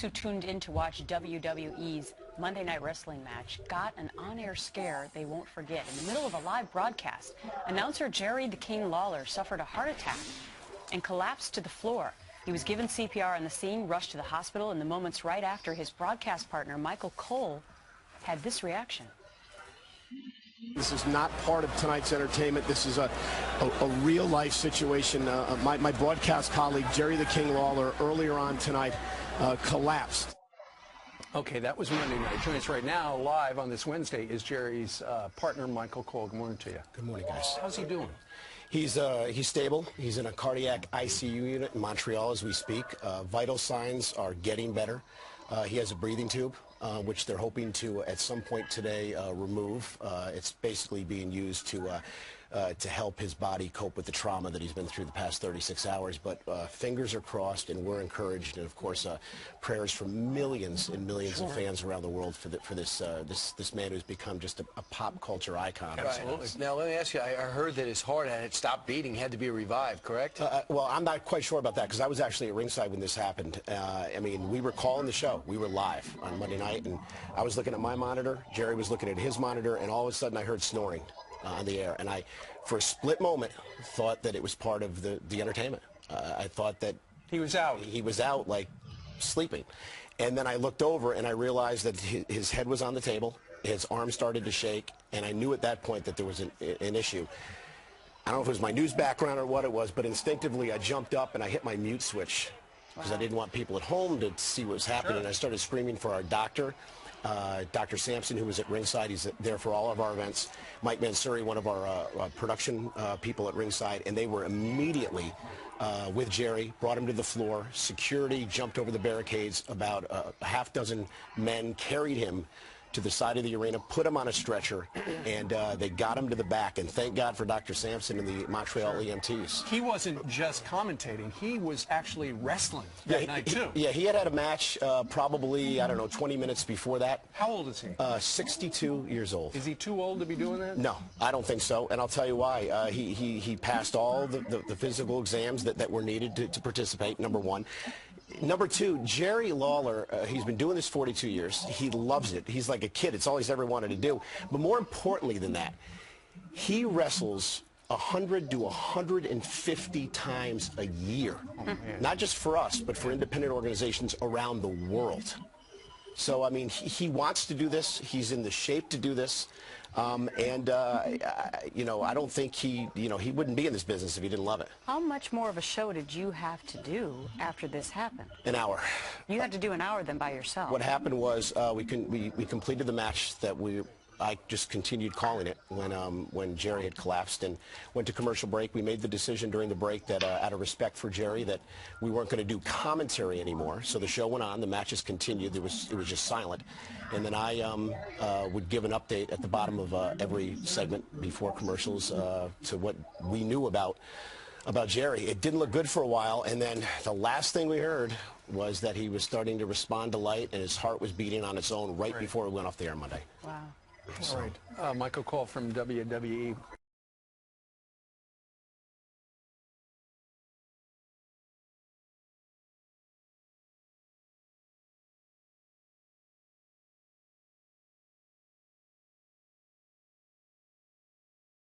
Who tuned in to watch WWE's Monday Night Wrestling match got an on-air scare they won't forget. In the middle of a live broadcast, announcer Jerry The King Lawler suffered a heart attack and collapsed to the floor. He was given CPR on the scene, rushed to the hospital. In the moments right after, his broadcast partner, Michael Cole, had this reaction. This is not part of tonight's entertainment. This is a real-life situation. My broadcast colleague, Jerry The King Lawler, earlier on tonight, collapsed. Okay, that was Monday night. Joining us right now, live on this Wednesday, is Jerry's partner, Michael Cole. Good morning to you. Good morning, guys. How's he doing? He's stable. He's in a cardiac ICU unit in Montreal as we speak. Vital signs are getting better. He has a breathing tube, which they're hoping to, at some point today, remove. It's basically being used to help his body cope with the trauma that he's been through the past 36 hours. But fingers are crossed, and we're encouraged, and of course, prayers from millions and millions of fans around the world for this man who's become just a pop culture icon. Absolutely. Now, let me ask you, I heard that his heart had stopped beating, had to be revived, correct? Well, I'm not quite sure about that because I was actually at ringside when this happened. I mean, we were calling the show. We were live on Monday night, and I was looking at my monitor. Jerry was looking at his monitor, and all of a sudden I heard snoring on the air, and I, for a split moment, thought that it was part of the entertainment. I thought that he was out. He was out, like sleeping, and then I looked over and I realized that his head was on the table, his arm started to shake, and I knew at that point that there was an issue. I don't know if it was my news background or what it was, but instinctively I jumped up and I hit my mute switch because I didn't want people at home to see what was happening. And I started screaming for our doctor. Dr. Sampson, who was at ringside, he's there for all of our events. Mike Mansuri, one of our production people at ringside, and they were immediately with Jerry, brought him to the floor. Security jumped over the barricades. About a half dozen men carried him to the side of the arena, put him on a stretcher, and they got him to the back. And thank God for Dr. Sampson and the Montreal EMTs. He wasn't just commentating. He was actually wrestling that night, too. Yeah, he had a match probably, I don't know, 20 minutes before that. How old is he? 62 years old. Is he too old to be doing that? No, I don't think so, and I'll tell you why. He passed all the physical exams that were needed to participate, number one. Number two, Jerry Lawler, he's been doing this 42 years. He loves it. He's like a kid. It's all he's ever wanted to do. But more importantly than that, he wrestles 100 to 150 times a year. Oh, not just for us, but for independent organizations around the world. So, I mean, he wants to do this. He's in the shape to do this. You know, I don't think he wouldn't be in this business if he didn't love it. How much more of a show did you have to do after this happened? An hour. You had to do an hour then by yourself. What happened was we completed the match that I just continued calling it when Jerry had collapsed and went to commercial break. We made the decision during the break that out of respect for Jerry that we weren't going to do commentary anymore. So the show went on. The matches continued. It was just silent. And then I would give an update at the bottom of every segment before commercials to what we knew about Jerry. It didn't look good for a while, and then the last thing we heard was that he was starting to respond to light and his heart was beating on its own right before we went off the air Monday. Wow. All right. Michael Cole from WWE.